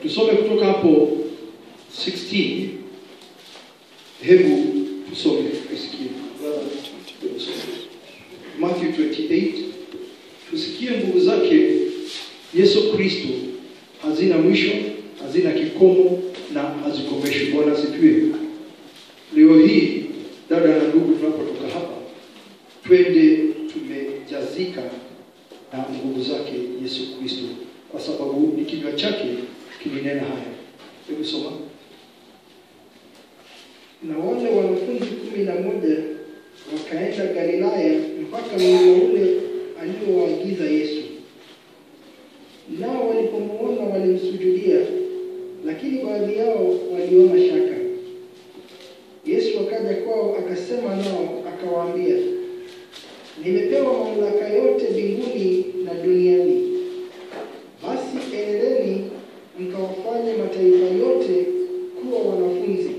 Tusome kutoka hapo 16. Hebu tusome tusikie. Matthew 28. Tusikie nguvu zake Yesu Kristo hazina mwisho, hazina kikomo na hazikomeshi. Bwana asifiwe. Leo hii dada na ndugu, tunapotoka hapa twende tumejazika na nguvu zake Yesu Kristo, kwa sababu ni kinywa chake kilinena haya. Hebu soma. Na wale wanafunzi 11 wakaenda Galilaya mpaka mlima ule aliowaagiza Yesu. Nao walipomuona walimsujudia, lakini baadhi yao waliona shaka. Yesu akaja kwao akasema nao akawaambia, nimepewa mamlaka yote mbinguni na duniani. Basi enendeni mkawafanye mataifa yote kuwa wanafunzi,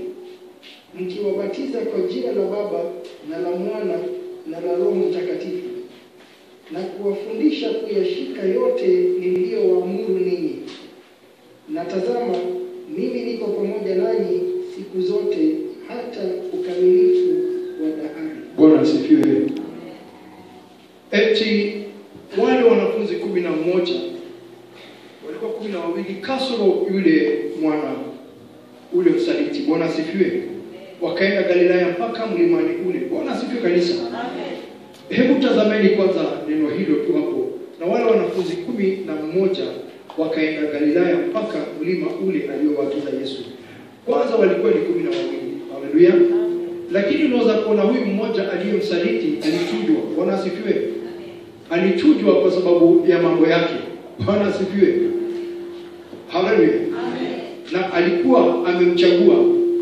mkiwabatiza kwa jina la Baba na la Mwana na la Roho Mtakatifu, na kuwafundisha kuyashika yote niliyowaamuru ninyi. Na tazama, mimi niko pamoja nanyi siku zote hata ukamilifu wa dahari. Bwana asifiwe. Eti wale wanafunzi 11 walikuwa 12 kasoro yule mwana ule msaliti. Bwana asifiwe. Wakaenda Galilaya mpaka mlimani ule. Bwana asifiwe kanisa. Amen. Hebu tazameni kwanza neno hilo tu hapo. Na wale wanafunzi 11 wakaenda Galilaya mpaka mlima ule aliowaagiza Yesu. Kwanza walikuwa ni 12. Haleluya. Lakini unaweza kuona huyu mmoja aliyemsaliti alichujwa. Bwana asifiwe. Alichujwa kwa sababu ya mambo yake. Bwana asifiwe. Haleluya. Amen. Na alikuwa amemchagua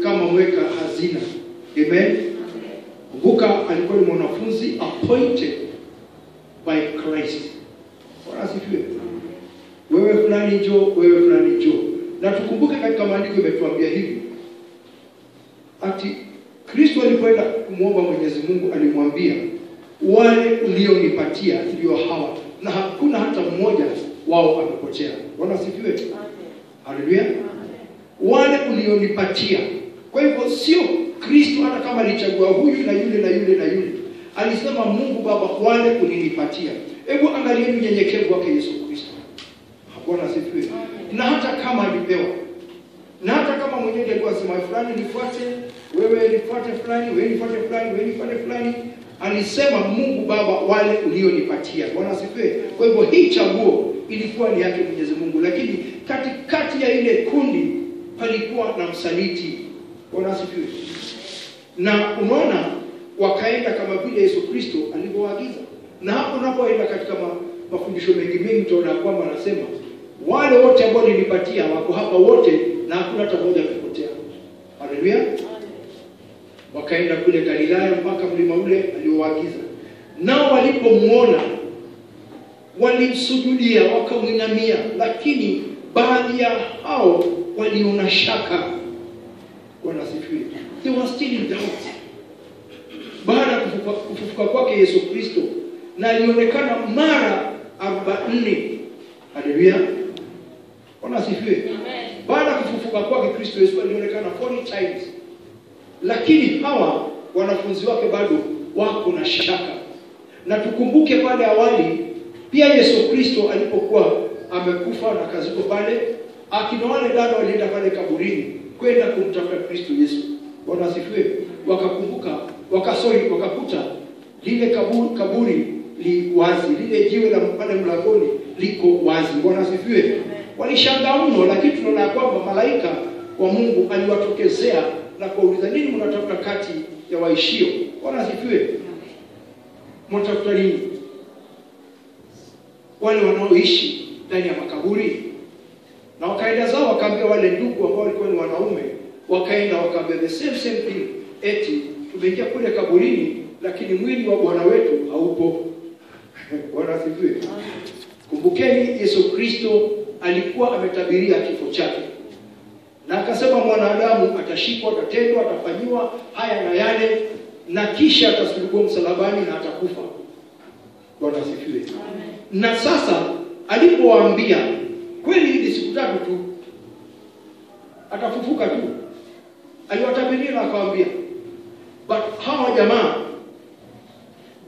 kama mweka hazina. Amen. Kumbuka alikuwa ni mwanafunzi appointed by Christ. Bwana asifiwe. Wewe fulani njoo, wewe fulani njoo. Na tukumbuke katika maandiko imetuambia hivi. Ati Kristo alipoenda kumuomba Mwenyezi Mungu alimwambia, wale ulionipatia ndio hawa, na hakuna hata mmoja wao amepotea. Bwana asifiwe. Haleluya. Wale ulionipatia. Kwa hivyo sio Kristo hata kama alichagua huyu na yule na yule na yule. Alisema Mungu Baba, wale ulinipatia. Hebu angalia unyenyekevu wake Yesu Kristo. Bwana asifiwe. Na hata kama alipewa, na hata kama mwenyewe alikuwa sema fulani nifuate, wewe nifuate fulani, wewe nifuate fulani, wewe nifuate fulani, alisema Mungu Baba, wale ulionipatia. Bwana asifiwe. Kwa hivyo hii chaguo ilikuwa ni yake Mwenyezi Mungu, lakini katikati ya ile kundi palikuwa na msaliti. Bwana asifiwe. Na unaona wakaenda kama vile Yesu Kristo alivyoagiza. Na hapo unapoenda katika mafundisho mengi tunaona kwamba anasema wale wote ambao nilipatia wako hapa wote na hakuna hata mmoja amepotea. Haleluya. Wakaenda kule Galilaya mpaka mlima ule aliowaagiza. Nao walipomuona walimsujudia, wakamwinamia, lakini baadhi ya hao waliona shaka. Bwana asifiwe. They were still in doubt. Baada ya kufufuka kwake Yesu Kristo, na alionekana mara 40. Haleluya. Bwana asifiwe. Baada ya kufufuka kwake Kristo Yesu alionekana 40 times. Lakini hawa wanafunzi wake bado wako na shaka. Na tukumbuke pale awali pia Yesu Kristo alipokuwa amekufa na kaziko pale, akina wale dada walienda pale kaburini kwenda kumtafuta Kristo Yesu. Bwana asifiwe. Wakakumbuka, wakakuta lile kaburi li wazi, lile jiwe la pale mlangoni liko wazi. Bwana asifiwe. Walishangaa mno, lakini tunaona kwamba malaika wa Mungu aliwatokezea na kuuliza, nini mnatafuta kati ya waishio? Bwana asifiwe. Mnatafuta nini? Wale wanaoishi ndani ya makaburi. Na wakaenda zao wakaambia wale ndugu ambao walikuwa ni wanaume, wakaenda wakaambia the same thing, eti tumeingia kule kaburini lakini mwili wa Bwana wetu haupo. Bwana asifiwe. Kumbukeni Yesu Kristo alikuwa ametabiria kifo chake. Na akasema mwanadamu atashikwa, atatendwa, atafanyiwa haya na yale, na kisha atasulubiwa msalabani na atakufa. Bwana asifiwe. Na sasa alipowaambia kweli hizi siku tatu tu atafufuka tu. Aliwatabiria na akawaambia. But hawa jamaa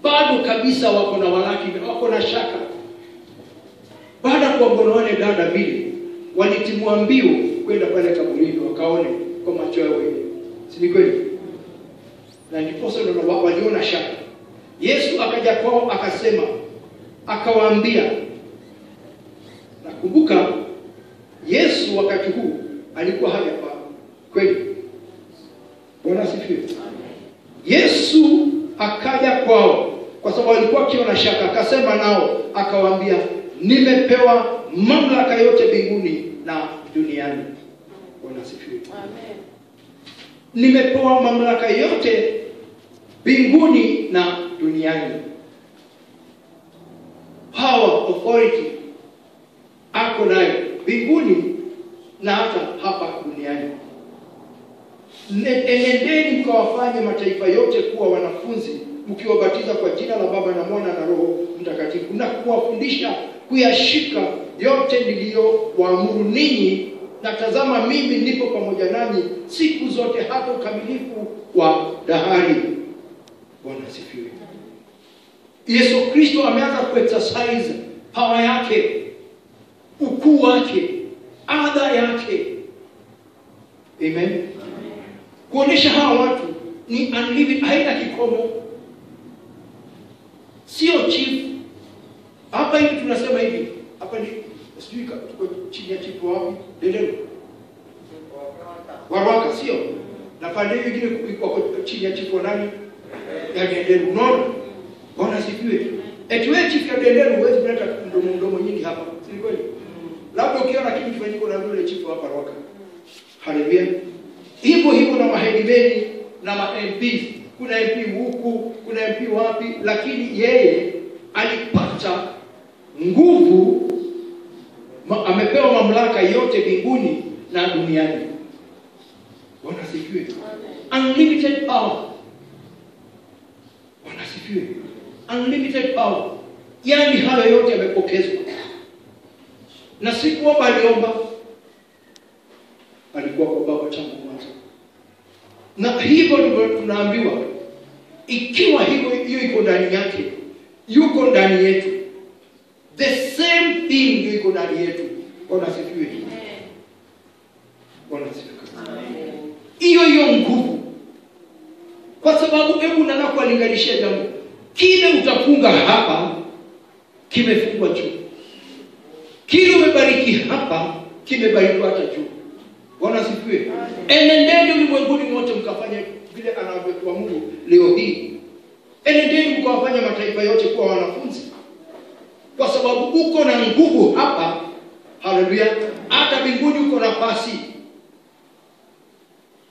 bado kabisa wako na walaki, wako na shaka. Baada ya kuwaona wale dada mbili, walitimua mbio kwenda pale kaburini wakaone kwa macho yao wenyewe. Si ni kweli? Na ndipo sasa ndio waliona shaka. Yesu akaja kwao akasema, akawaambia. Nakumbuka Yesu wakati huu alikuwa hapa kweli. Bwana asifiwe. Yesu akaja kwao kwa sababu alikuwa akiona shaka, akasema nao akawaambia, nimepewa mamlaka yote mbinguni na duniani. Bwana asifiwe. Amen. Nimepewa mamlaka yote mbinguni na duniani. Power, authority ako nayo mbinguni na hata hapa duniani. Enendeni mkawafanye mataifa yote kuwa wanafunzi, mkiwabatiza kwa jina la Baba na Mwana na Roho Mtakatifu, na kuwafundisha kuyashika yote niliyowaamuru ninyi, na tazama mimi nipo pamoja nanyi siku zote hata ukamilifu wa dahari. Bwana asifiwe. Yesu Kristo ameanza kuexercise power yake, ukuu wake, adha yake. Amen. Kuonesha hawa watu ni unlimited, haina kikomo. Sio chief. Hapa hivi tunasema hivi. Hapa ni sijui tuko chini ya chief wapi? Delelo. Warwaka sio? Na pande nyingine kwa chini ya chief wa nani? Ya Delelo. Unaona? Bwana asifiwe. Eti wewe chief ya Delelo huwezi kuleta mdomo nyingi hapa. Si kweli? Labda ukiona kitu kifanyiko na yule chief hapa Warwaka. Haleluya. Hivyo na mahedimeni na ma-MPs. Kuna MP huku, kuna MP wapi, lakini yeye alipata nguvu, amepewa mamlaka yote mbinguni na duniani. Bwana asifiwe. Unlimited power. Bwana asifiwe. Unlimited power. Yaani hayo yote yamepokezwa. Na si kuomba aliomba, alikuwa kwa Baba tangu mwanzo. Na hivyo ndivyo tunaambiwa, ikiwa hiyo iko ndani yake, yuko ndani yetu, the same thing ndio iko ndani yetu. Bwana asifiwe. Bwana asifiwe. Hiyo nguvu. Kwa sababu hebu na kulinganisha jambo, kile utafunga hapa kimefungwa juu, kile umebariki hapa kimebarikiwa hata juu. Bwana asifiwe. Enendeni ulimwenguni wote mkafanye vile anavyotuamuru leo hii. Enendeni mkawafanye mataifa yote kuwa wanafunzi. Kwa sababu uko na nguvu hapa. Haleluya. Hata mbinguni uko nafasi.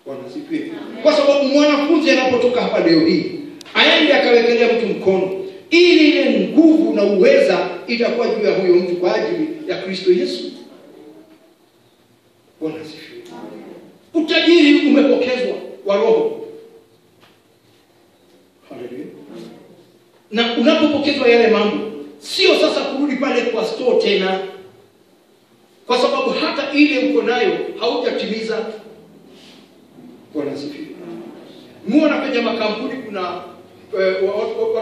Bwana asifiwe. Kwa sababu mwanafunzi anapotoka hapa leo hii, aende akawekelea mtu mkono, ili ile nguvu na uweza itakuwa juu ya huyo mtu kwa ajili ya Kristo Yesu. Bwana asifiwe. Utajiri umepokezwa wa roho. Haleluya. Na unapopokezwa yale mambo, sio sasa kurudi pale kwa store tena. Kwa sababu hata ile uko nayo haujatimiza. Bwana asifiwe. Muona kwenye makampuni kuna watu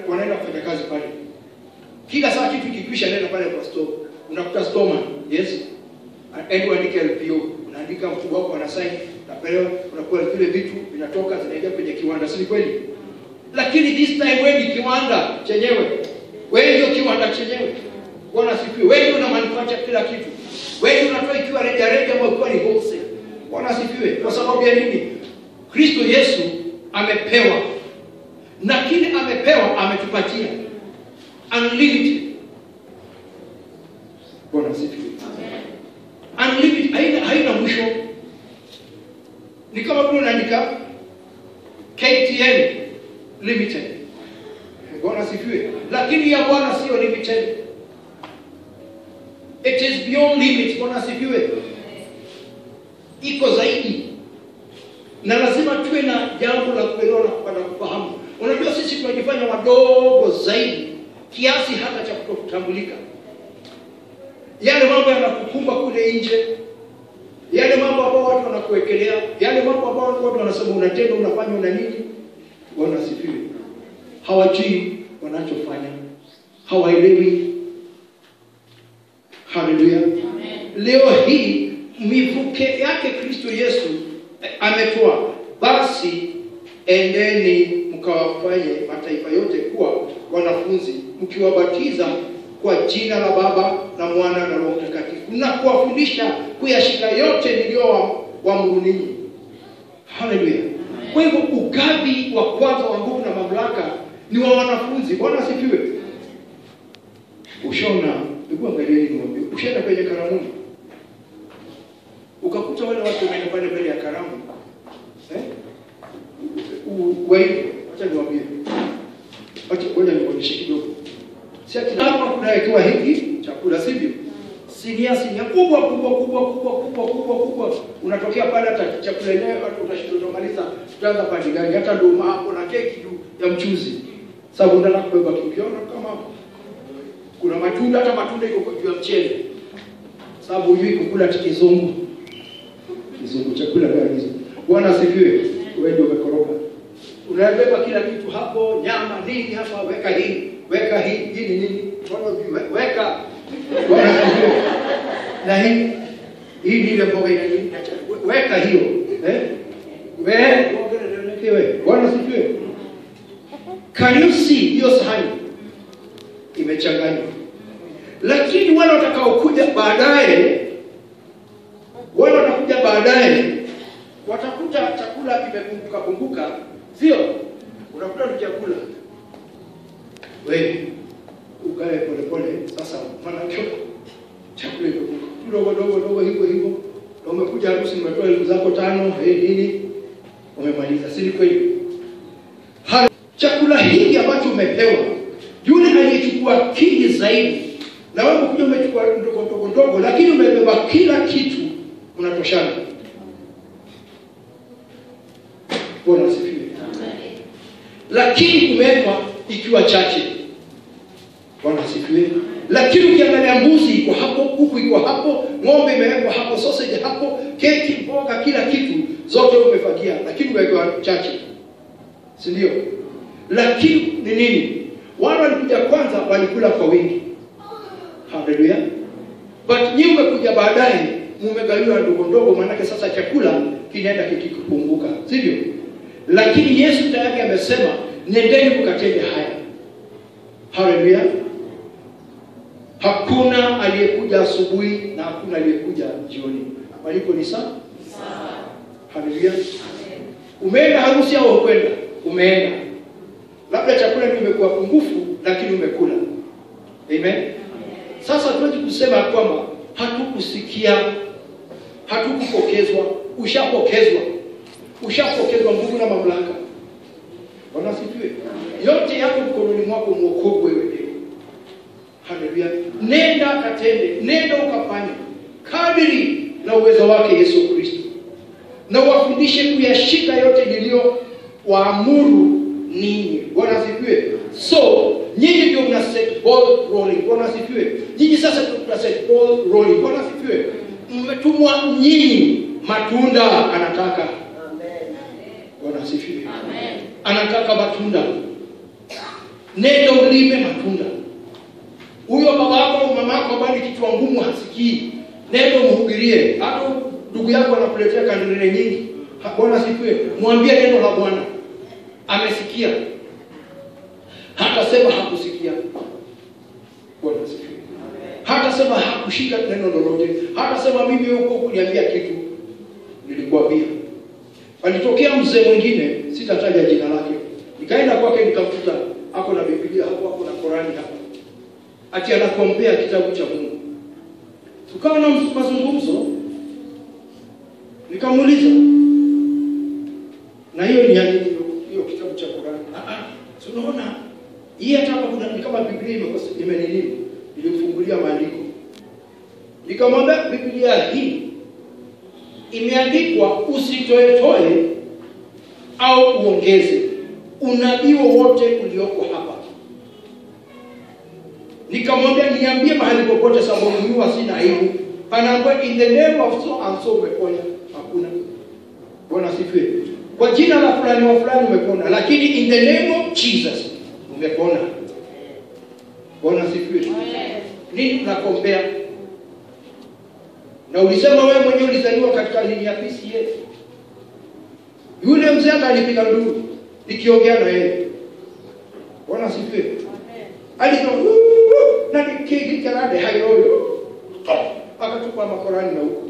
wanaenda kufanya kazi pale. Kila saa kitu kikisha nenda pale kwa store. Unakuta storeman, yes. Andika LPO, unaandika mkubwa wako anasign, na pale unakuwa vile vitu vinatoka zinaingia kwenye kiwanda, si kweli? Lakini this time wewe ni kiwanda chenyewe. Wewe ndio kiwanda chenyewe. Bwana asifiwe. Wewe ndio una manufacture kila kitu. Wewe ndio unatoa ikiwa reja au ikiwa ni wholesale. Bwana asifiwe. Kwa sababu ya nini? Kristo Yesu amepewa. Na kile amepewa ametupatia. Unlimited. Bwana asifiwe. Unlimited, haina mwisho. Ni kama vile unaandika KTN limited. Bwana asifiwe. Lakini ya Bwana sio limited. It is beyond limits. Bwana asifiwe. Iko zaidi. Na lazima tuwe na jambo la kuelewa na kupata kufahamu. Unajua sisi tunajifanya wadogo zaidi kiasi hata cha kutotambulika. Yale mambo yanakukumba kule nje, yale mambo watakuwekelea yale mambo ambayo watu wanasema unatenda, unafanya, una nini. Bwana asifiwe. Hawajui wanachofanya, hawaelewi. Haleluya. Leo hii mivuke yake Kristo Yesu ametoa, basi endeni mkawafanye mataifa yote kuwa wanafunzi, mkiwabatiza kwa jina la Baba na Mwana na Roho Mtakatifu, na kuwafundisha kuyashika yote niliyowaamuru ninyi. Haleluya. Kwa hivyo ugavi wa kwanza wa nguvu na mamlaka ni wa wanafunzi. Bwana asifiwe. Ushaona, hebu angalieni niwaambie, ushaenda kwenye karamu ukakuta wale watu wameenda pale mbele ya karamu, wewe acha niwaambie, acha ngoja nionyeshe kidogo. Si ati hapa kunawekewa hiki chakula, sivyo? Sinia kubwa unatokea pale, hata chakula yenyewe watu utashinda kumaliza, tutaanza pande gani, hata ndoma hapo na keki juu ya mchuzi. Sababu ndana kubeba kikiona kama kuna matunda, hata matunda iko juu ya mchele. Sababu hivi kukula kizungu chakula gani hizo? Bwana asifiwe. Wewe ndio umekoroga. Unabeba kila kitu hapo, nyama nini hapa, weka hii nini? Weka. Bwana asifiwe. Na hii ni ile mboga ina nini? Weka hiyo. Wewe Bwana asifiwe. Can you see hiyo sahani imechanganywa? Lakini wale watakaokuja baadaye, watakuta chakula kimepunguka, sio? Unakuta ni chakula. Wewe ukae pole sasa, maana chakula kidogo hivyo. Na umekuja harusi, umetoa elfu zako 5, nini? Umemaliza, si kweli? Chakula hiki ambacho umepewa, yule aliyechukua kingi zaidi, na wewe ukija umechukua ndogo, lakini umebeba kila kitu, unatoshana. Bwana asifiwe. Lakini umewekwa ikiwa chache. Bwana asifiwe. Lakini ukiangalia mbuzi iko hapo, kuku iko hapo, ng'ombe imewekwa hapo, sausage hapo, keki, mboga, kila kitu, zote umefagia, lakini umewekwa chache. Si ndio? Lakini ni nini? Wale walikuja kwanza walikula kwa wingi. Haleluya. But nyinyi mmekuja baadaye, mmegawiwa ndogo, maana sasa chakula kinaenda kikipunguka, sivyo? Lakini Yesu tayari amesema, nendeni mkatende haya. Haleluya. Hakuna aliyekuja asubuhi na hakuna aliyekuja jioni. Malipo ni sawa? Haleluya. Umeenda harusi au ukwenda? Umeenda. Labda chakula kimekuwa pungufu, lakini umekula. Amen. Sasa tuwezi kusema kwamba hatukusikia, hatukupokezwa. Ushapokezwa nguvu na mamlaka. Bwana asifiwe. Yote yako mkononi mwako, mwokovu wewe leo. Haleluya. Nenda katende, nenda ukafanye kadiri na uwezo wake Yesu Kristo, na wafundishe kuyashika yote nilio waamuru ninyi. Bwana asifiwe. So nyinyi ndio mna set ball rolling. Bwana asifiwe. Nyinyi sasa tuna set ball rolling. Bwana asifiwe. Mmetumwa nyinyi, matunda anataka. Amen. Bwana asifiwe. Amen. Anataka matunda. Nenda ulime matunda. Huyo baba yako au mama yako bali kichwa ngumu hasikii, nenda umhubirie. Hata ndugu yako anakuletea kandile nyingi, Bwana asifiwe, mwambie neno la Bwana. Amesikia, hata sema hakusikia. Bwana asifiwe. Hata sema hakushika neno lolote, hata sema mimi huko kuniambia kitu nilikwambia. Alitokea mzee mwingine, sitataja jina lake, nikaenda kwake nikamkuta ako na Biblia hapo, ako na Qurani hapo, ati anakuombea kitabu cha Mungu. Tukawa na mazungumzo, nikamuuliza, na hiyo ni nini hiyo kitabu cha Qurani? Tunaona hii hata kuna ni kama Biblia imenini, nilifungulia maandiko. Nikamwambia Biblia hii imeandikwa usitoe au uongeze unabii wote ulioko hapa. Nikamwambia niambie mahali popote, sababu mimi sina aibu. Anaambia in the name of so and so umeponya. Hakuna. Bwana asifiwe. Kwa jina la fulani wa fulani umepona, lakini in the name of Jesus umepona. Bwana asifiwe. Nini tunakombea? Na ulisema wewe mwenyewe ulizaliwa katika nini ya PCA. Yule mzee alipiga nduru nikiongea na yeye. Bwana asifiwe. Alisema na nikiki kalade hayo. Akatupa makorani na huko.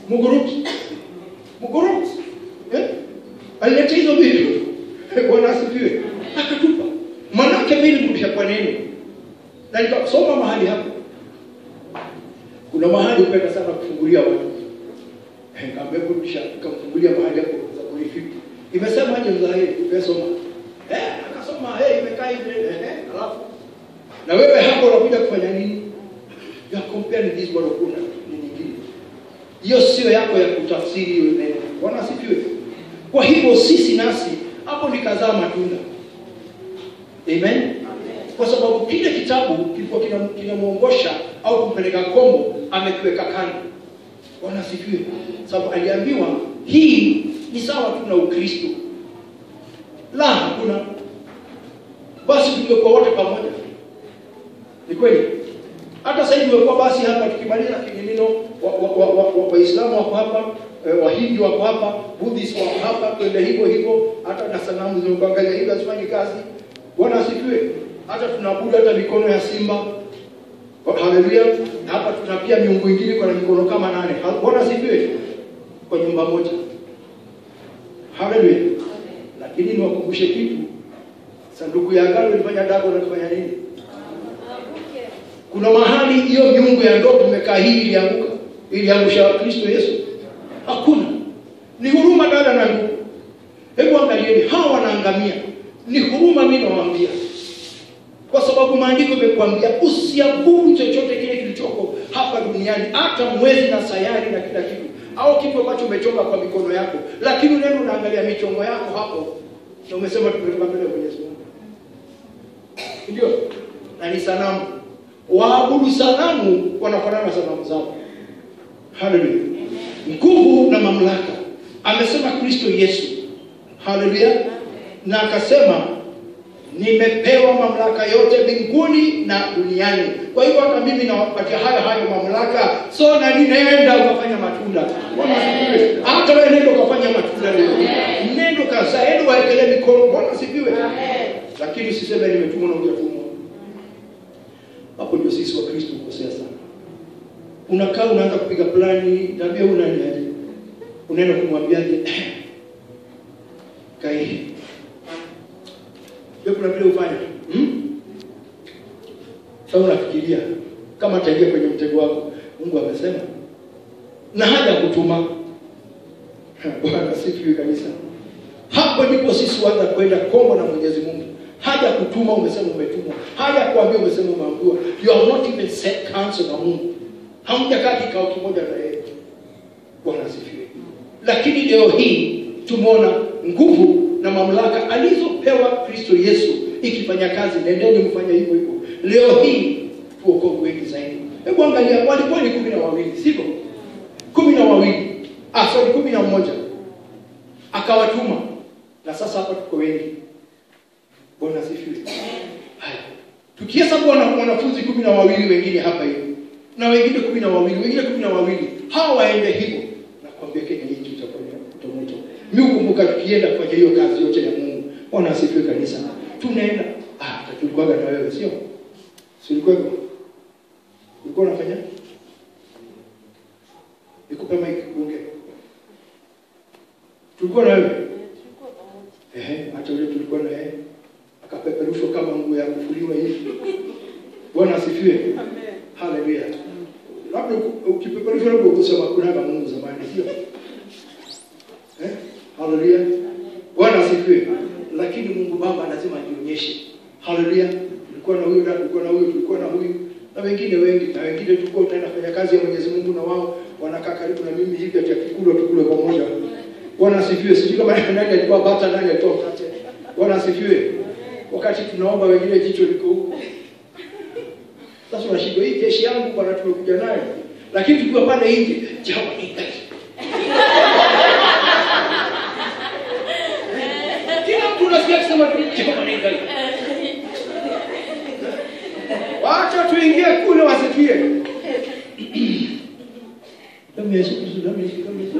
Muguruti. Alileta hizo vitu. Bwana asifiwe. Akatupa. Manake mimi nirudisha kwa nini? Na nikasoma mahali hapo. Kuna mahali upenda sana kufungulia watu. Nikamrudisha, nikamfungulia mahali hapo za kurifitu. Imesema aje mzae ukasoma. Akasoma imekaa hivi alafu na wewe hapo unakuja kufanya nini? Ya compare this word kuna ni nyingine. Hiyo sio yako ya kutafsiri hiyo neno. Bwana asifiwe. Kwa hivyo sisi nasi hapo nikazaa matunda. Amen. Kwa sababu kile kitabu kilikuwa kinamuongosha au kumpeleka kombo amekiweka kando. Bwana asifiwe. Sababu aliambiwa hii ni sawa tu na Ukristo. La hakuna. Basi tungekuwa wote pamoja. Ni kweli. Hata sasa hivi kwa basi hapa tukimaliza kineno Waislamu wako hapa, Wahindi wako hapa, Buddhist wako hapa, twende hivyo hata na sanamu zinazoangalia hivi asifanye kazi. Bwana asifiwe. Hata tunaabudu hata mikono ya simba. Haleluya. Hapa tunapia miungu ingine kwa mikono kama 8. Bwana asifiwe. Kwa nyumba moja. Haleluya. Lakini niwakumbushe kitu. Sanduku ya agano ilifanya dago na kufanya nini? Kuna mahali hiyo miungu ya ndoto imekaa hii ilianguka. Iliangusha Kristo Yesu. Hakuna. Ni huruma dada na ndugu. Hebu angalieni hawa wanaangamia. Ni huruma mimi nawaambia. Kwa sababu maandiko yamekwambia usiabudu chochote kile kilichoko hapa duniani, hata mwezi na sayari na kila kitu, au kitu ambacho umechonga kwa mikono yako. Lakini neno unaangalia michongo yako hapo, na umesema tumetoka mbele ya Mwenyezi Mungu. Ndio. Na ni sanamu. Waabudu sanamu wanafanana na sanamu zao. Haleluya. Nguvu na mamlaka. Amesema Kristo Yesu. Haleluya. Na akasema nimepewa mamlaka yote mbinguni na duniani. Kwa hivyo hata mimi nawapatia hayo mamlaka. So na ninaenda ukafanya matunda. Bwana asifiwe. Hata wewe nenda ukafanya matunda leo. Nenda kazaeni waekelee mikono. Bwana asifiwe. Lakini usiseme nimetumwa na hujatumwa. Hapo ndio sisi wa Kristo ukosea sana. Unakaa unaanza kupiga plani, tabia unaniaje? Unaenda kumwambiaje? Kai. Wewe kuna vile ufanya. Sasa unafikiria kama taingia kwenye mtego wako. Mungu amesema na haja kutuma. Bwana sifiwe kanisa. Hapo ndipo sisi waanza kwenda kombo na Mwenyezi Mungu. Haja kutuma umesema umetumwa. Haja kuambia umesema umeambiwa. You are not even set counsel na Mungu. Hamjakaa kikao kimoja na yeye. Bwana asifiwe. Lakini leo hii tumeona nguvu na mamlaka alizopewa Kristo Yesu ikifanya kazi. Nendeni mfanye hivyo. Leo hii tuokoke wengi zaidi. Hebu angalia walikuwa ni 12, sivyo? 12. 11. Akawatuma. Na sasa hapa tuko wengi. Bwana asifiwe. Haya. Tukihesabu wanafunzi 12 wengine hapa hivi. Na wengine 12, wengine 12. Hawa waende hivyo. Na kuambia kile hiki kitafanya kutomoto. Mimi ukumbuka tukienda kufanya hiyo kazi yote ya Mungu. Bwana asifiwe kanisa. Tunaenda tulikuwa na wewe, sio? Ulikuwa unafanya? Nikupe mic kuongea. Tulikuwa na wewe. Hata yule tulikuwa na yeye. Akapeperushwa kama nguo ya kufuliwa hivi. Bwana asifiwe. Amen. Haleluya. Labda ukipeperushwa hapo ukisema kuna Mungu zamani, sio? Haleluya. Bwana asifiwe. Lakini Mungu Baba lazima ajionyeshe. Haleluya. Tulikuwa na huyu na tulikuwa na huyu, tulikuwa na huyu na wengine wengi, na wengine tulikuwa tunaenda kufanya kazi ya Mwenyezi Mungu na wao wanakaa karibu na mimi hivi ati tukule pamoja. Bwana asifiwe. Sijui kama nani alikuwa bata nani alitoa mkate. Bwana asifiwe. Wakati tunaomba wengine jicho liko huko. Sasa unashindwa hii jeshi yangu bwana tumekuja nayo. Lakini tukiwa pale nje, jamaa Unasikia kusema Jehova ni Ngai. Wacha tuingie kule wasikie. Damu Yesu Kristo, damu Yesu Kristo.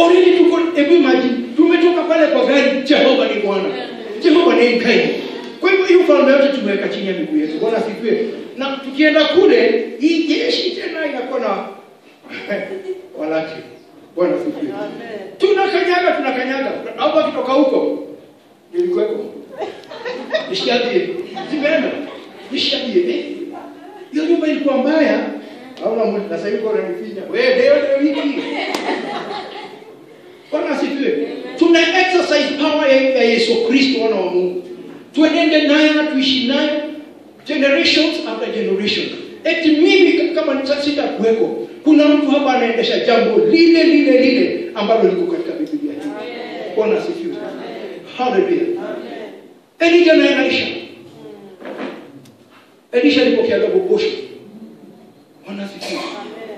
Already tuko, hebu imagine, tumetoka pale kwa gari, Jehova ni Bwana. Jehova ni Ngai. Kwa hivyo hiyo falme yote tumeweka chini ya miguu yetu. Bwana asifiwe. Na tukienda kule, hii jeshi tena inakuwa na walaki. Bwana asifiwe. Amen. Tunakanyaga. Hapo kitoka huko. Nilikuwepo. Nishiadie. Zimeenda. Nishiadie. Hiyo nyumba ilikuwa mbaya. Hauna mtu na sasa yuko ananifinya. Wewe leo hiki. Bwana asifiwe. Tuna exercise power ya Yesu Kristo wana wa Mungu. Tuenende naye na tuishi naye generations after generations. Eti mimi kama nitasita kuweko, kuna mtu hapa anaendesha jambo lile ambalo liko katika Biblia hii. Bwana asifiwe. Hallelujah. Elijah na Elisha. Elisha alipokea gobosho. Bwana asifiwe.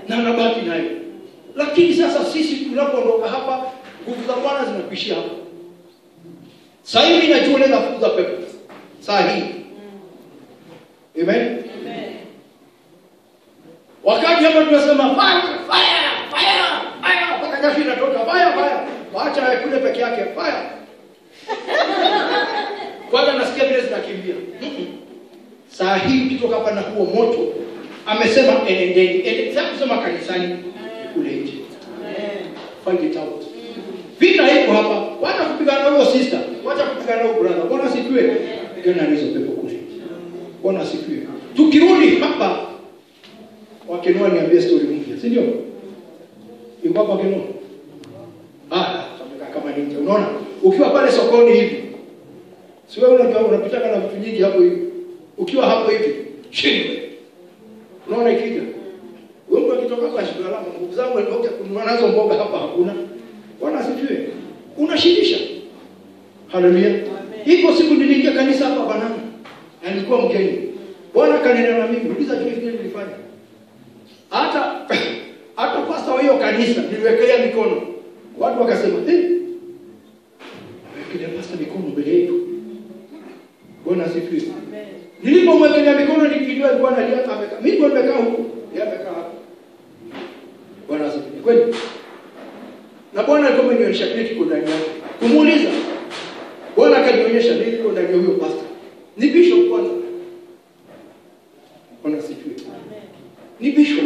Na anabaki naye. Lakini sasa sisi tunapoondoka hapa, nguvu za Bwana zinakuishia hapa. Sasa hivi najua naweza kufuza pepo. Sasa hii. Amen. Wakati hapa tunasema fire, mpaka gafi inatoka fire. Waacha kule peke yake fire. Kwanza nasikia vile zinakimbia. Saa hii ukitoka hapa na huo moto, amesema enendeni. Sasa kusema kanisani kule nje. Find it out. Vita iko hapa. Wacha kupigana na huyo sister, wacha kupigana na huyo brother. Bwana asifiwe. Pigana na hizo pepo kule. Bwana asifiwe. Tukirudi hapa Wakenoa niambie story mpya, si ndio? Yuko hapa Wakenoa. Kama ninja. Unaona? Ukiwa pale sokoni hivi. Si wewe unajua unapita na vitu nyingi hapo hivi. Ukiwa hapo hivi, chini. Unaona ikija. Wewe mtu akitoka kwa shida alama, nguvu zangu ndio kununua nazo mboga hapa hakuna. Bwana asifiwe. Unashindisha. Haleluya. Iko siku niliingia kanisa hapa Banana. Na nilikuwa mgeni. Bwana kanena na mimi, uliza kile nilifanya. Hata pastor wa hiyo kanisa niliwekelea mikono. Watu wakasema, wekelea pastor mikono mbele yetu. Bwana asifiwe. Amen. Nilipomwekelea mikono nikijua Bwana aliata amekaa. Mimi ndio nimekaa huko, yeye amekaa hapo. Bwana asifiwe. Kweli? Na Bwana alikuwa amenionyesha kile kiko ndani yake. Kumuuliza. Bwana akanionyesha nini kiko ndani ya huyo pastor. Ni bishop kwanza. Bwana asifiwe. Amen. Ni bishop.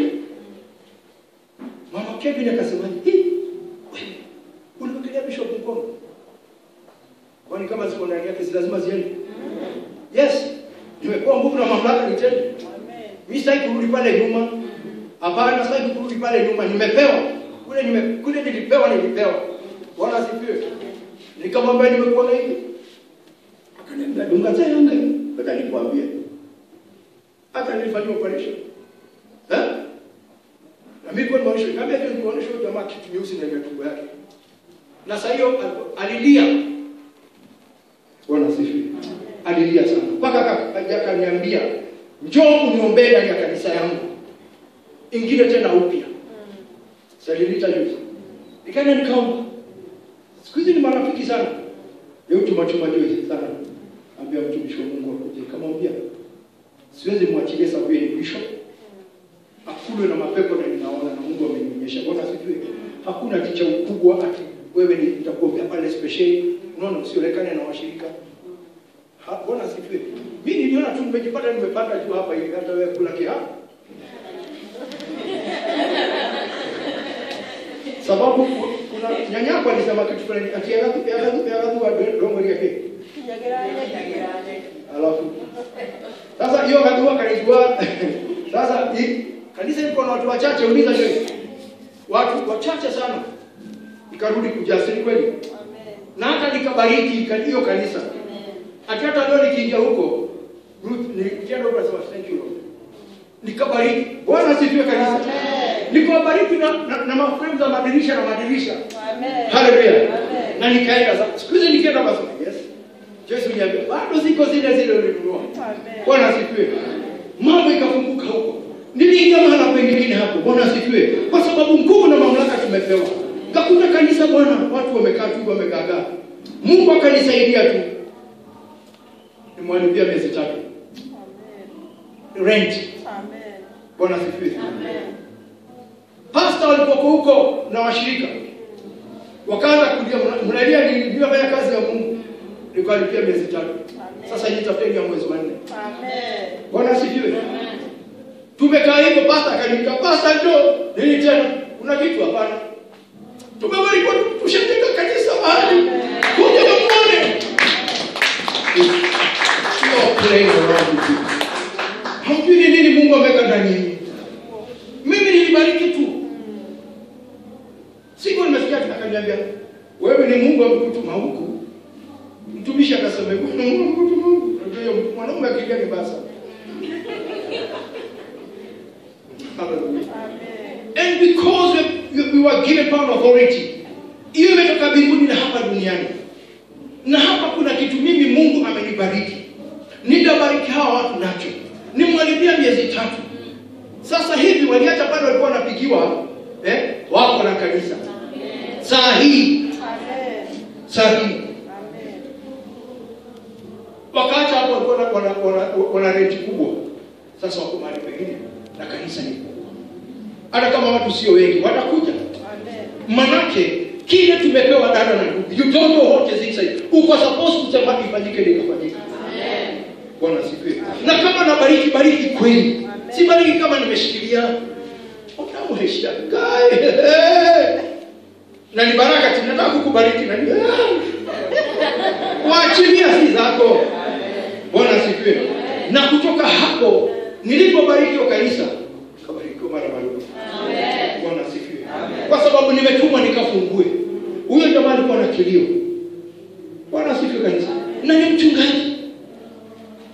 Mama Kevin akasema, wewe unawekelea bishop mkono. Kwani kama ziko ndani yake si lazima ziende? Yes. Nimepewa nguvu na mamlaka nitende. Amen. Mimi sitaki kurudi pale nyuma. Hapana, sitaki kurudi pale nyuma. Nimepewa. Kule nilipewa. Bwana asifiwe. Nikamwambia nimekuwa hivi. Akaniambia dunga tena mpaka nikwambie. Hata nilifanywa operation. Na mimi kwa maisha nikamwambia nikuoneshe huyo jamaa kitu nyeusi ndani ya tumbo yake. Na sasa hiyo alilia. Bwana asifiwe. Alilia sana. Mpaka akaniambia, "Njoo uniombee ndani ya kanisa yangu." Ingine tena upya. Salilita juzi. Nikaenda nikaomba. Siku hizi ni marafiki sana. Leo tumachuma juzi sana. Ambia mtumishi wa Mungu akuje. Kamwambia, "Siwezi muachilie sababu yeye ni bishop. Akulwe na mapepo na ninaona na Mungu amenionyesha." Bwana asifiwe. Hakuna kicha ukubwa ati wewe ni utakuombea pale special. Unaona usionekane na washirika. Bwana asifiwe. Mimi niliona tu nimepanda juu hapa hivi hata wewe kula kihapo. Sababu kuna nyanyako alisema kitu fulani ati ya wa dongo yake. Alafu sasa hiyo kadua kanijua. Sasa kanisa liko na watu wachache, uliza je. Watu wachache sana. Nikarudi kujasiri kweli. Amen. Na hata nikabariki hiyo kanisa. Hata leo nikiingia huko, nilikienda huko nasema thank you Lord. Nikabariki. Bwana asifiwe kanisa. Amen. Nikabariki na maframe za madirisha. Amen. Hallelujah. Amen. Na nikaenda siku hizi nikienda basi yes. Yesu niambia bado ziko zile ulinunua. Amen. Bwana asifiwe. Mambo ikafunguka huko. Niliingia mahali pengine hapo. Bwana asifiwe. Kwa sababu nguvu na mamlaka tumepewa. Kakuta kanisa Bwana, watu wamekaa tu wamegagaa. Mungu akanisaidia tu. Nimewalipia miezi 3. Rent. Amen. Bwana asifiwe. Amen. Pastor walipokuwa huko na washirika wakaanza kulia, mnalia nini? Nimefanya kazi ya Mungu. Nikalipia miezi 3. Sasa nitafanya mwezi wa 4. Amen. Bwana asifiwe. Amen. Tumekaa hivyo, pastor akaniita, pastor njoo. Nini tena? Kuna kitu hapana. Tumebarikiwa, tushajenga kanisa mahali. Kuja muone. Sio playing around with you. Hamjui nini Mungu ameweka ndani yenu. Mimi nilibariki tu. Siku nimesikia akaniambia, wewe ni Mungu amekutuma huku. Mtumishi akasema, Mungu amekutuma huku. Ndio mwanaume akilia ni basa. Hallelujah. And because we were given power and authority, hiyo imetoka mbinguni na hapa duniani. Na hapa kuna kitu mimi Mungu amenibariki. Nitabariki hawa watu nacho. Nimwalipia miezi 3. Sasa hivi waliacha bado walikuwa wanapigiwa wako na kanisa. Saa hii. Saa hii. Wakaacha hapo walikuwa wana renti kubwa. Sasa wako mahali pengine na kanisa ni kubwa. Hata kama watu sio wengi watakuja. Manake kile tumepewa dada na ndugu. You don't know what is inside. Uko supposed to sema ifanyike ndio ifanyike. Amen. Bwana asifiwe. Na kama nabariki bariki kweli. Si bariki kama nimeshikilia. Utamheshia guy. Na ni baraka tunataka kukubariki na ni. Waachilia si zako. Bwana asifiwe. Na kutoka hapo nilipobariki kanisa kabarikiwa mara mara. Amen. Bwana asifiwe. Kwa sababu nimetumwa nikafungue. Huyo jamaa alikuwa na kilio. Bwana asifiwe kanisa. Na ni mchungaji.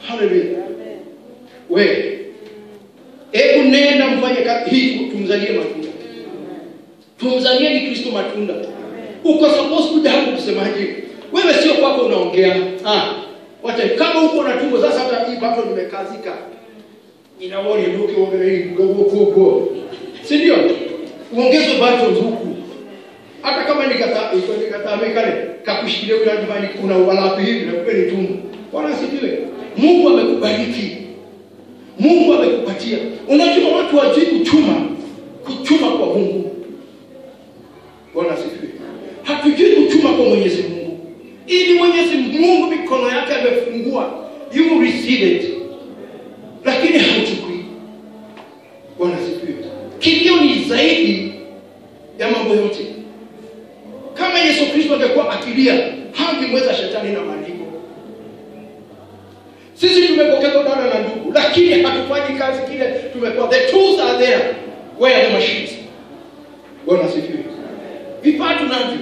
Hallelujah. Amen. Wewe hebu nenda mfanye kazi hii, tumzalie matunda. Tumzalie ni Kristo matunda. Uko supposed kuja hapo kusemaje? Wewe sio kwako unaongea. Wacha kama uko na tumbo sasa, hata hii bado nimekazika. Inaoni ndugu ongea hii gogo. Si ndio? Uongeze bado huku. Hata kama nikataa mekale kakushikilia yule jamani, kuna walapi hivi na kupeni tumbo. Bwana asifiwe. Mungu amekubariki. Mungu amekupatia. Unajua watu wajui kuchuma kwa Mungu. Bwana asifiwe. Hatujui kuchuma kwa Mwenyezi Mungu. Ili Mwenyezi Mungu mikono yake amefungua, you receive it. Lakini hauchukui. Bwana asifiwe. Kilio ni zaidi ya mambo yote. Kama Yesu Kristo angekuwa akilia, hangemweza shetani na maandiko. Sisi tumepokea dada na ndugu, lakini hatufanyi kazi kile tumekuwa. The tools are there. Where are the machines? Bwana asifiwe. Vifaa tunavyo.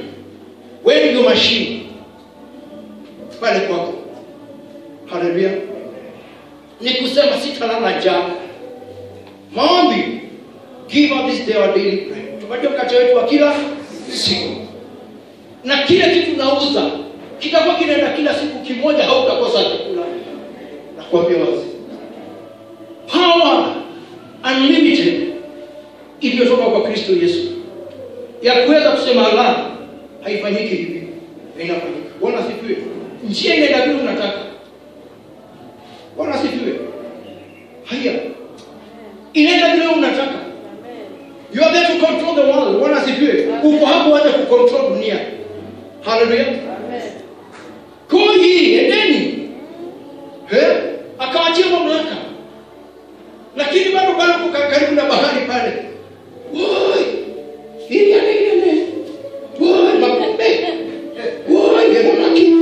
Where is your machine? Pale kwako. Hallelujah. Ni kusema sitalala njaa. Maombi. Give up this day our daily bread. Tupate mkate wetu wa kila siku. Na kile kitu nauza kitakuwa kinaenda kila siku kimoja, hautakosa chakula. Nakwambia wazi. Power unlimited iliyotoka kwa Kristo Yesu. Ya kuweza kusema la haifanyiki hivi. Inafanyika. Bwana asifiwe. Njia ile ndio unataka. Bwana asifiwe. Haya. Inaenda vile unataka. You are there to control the world. Bwana asifiwe. Uko hapo waje kucontrol dunia. Hallelujah. Amen. Koji endeni. Akawaachia mamlaka. Lakini bado uko karibu na bahari pale. Woi. Hili anaenda. Woi makombe. Woi ya samaki.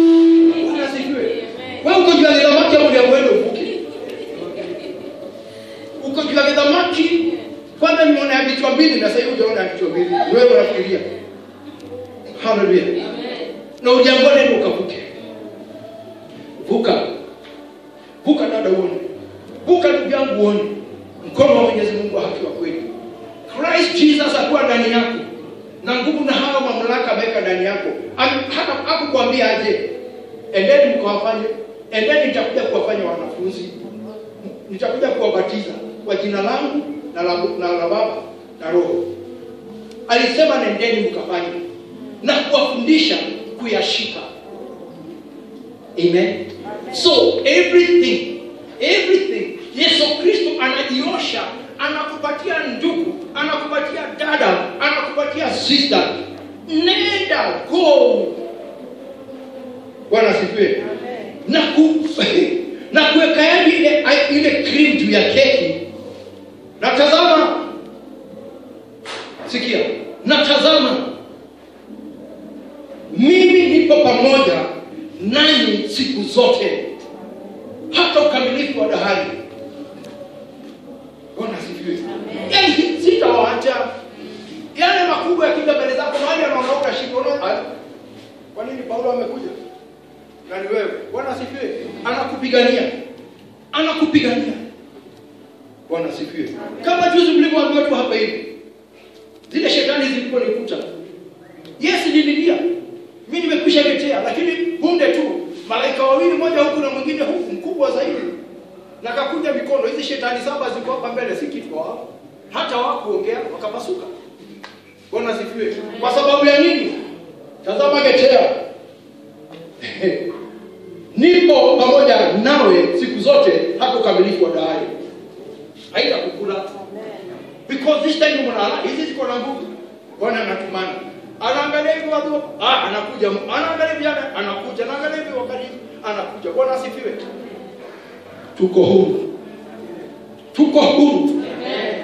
Bwana asifiwe. Wewe uko juu ya samaki au ndio wewe uvuke? Uko juu ya samaki. Kwanza nimeona vichwa mbili na sasa hivi unaona vichwa mbili. Wewe unafikiria. Hallelujah. Amen. Na ujangone ukavuke. Vuka dada uone. Vuka ndugu yangu uone. Mkono wa Mwenyezi Mungu haki wa kweli. Christ Jesus akuwa ndani yako. Na nguvu na hayo mamlaka ameweka ndani yako. Hata hakukwambia aje. Endeni mkawafanye. Endeni nitakuja kuwafanya wanafunzi. Nitakuja kuwabatiza kwa jina langu na la Baba na Roho. Alisema nendeni mkafanye na kuwafundisha kuyashika Amen. So everything Yesu Kristo anajiosha, anakupatia ndugu, anakupatia dada, anakupatia sister. Nenda, go. Bwana asifiwe. Na kuweka ile cream juu ya keki. Natazama. Sikia. Natazama. Mimi nipo pamoja nanyi siku zote, hata ukamilifu wa dahari. Bwana asifiwe. Yaani sitawaacha. Yale makubwa yakija mbele zako, mahali anaondoka shikona. Kwa nini Paulo amekuja? Na ni wewe. Bwana asifiwe. Anakupigania. Bwana asifiwe. Kama juzi mlivyoambiwa tu hapa hivi. Zile shetani ziliponikuta. Yes, nililia. Mimi nimekwisha letea, lakini punde tu malaika wawili, mmoja huku na mwingine huku, mkubwa zaidi. Na kakunja mikono. Hizi shetani 7 ziko hapa mbele, si kitu wao. Hata wakuongea wakapasuka. Bwana asifiwe. Kwa sababu ya nini? Tazama getea. Nipo pamoja nawe siku zote hata ukamilifu wa dahari. Haitakukula. Because this time mwana hizi ziko na nguvu. Bwana anatumana. Anaangalia hivi watu, anakuja. Anaangalia vijana, anakuja. Anaangalia hivi wakati anakuja. Bwana asifiwe. Tuko huru. Amen.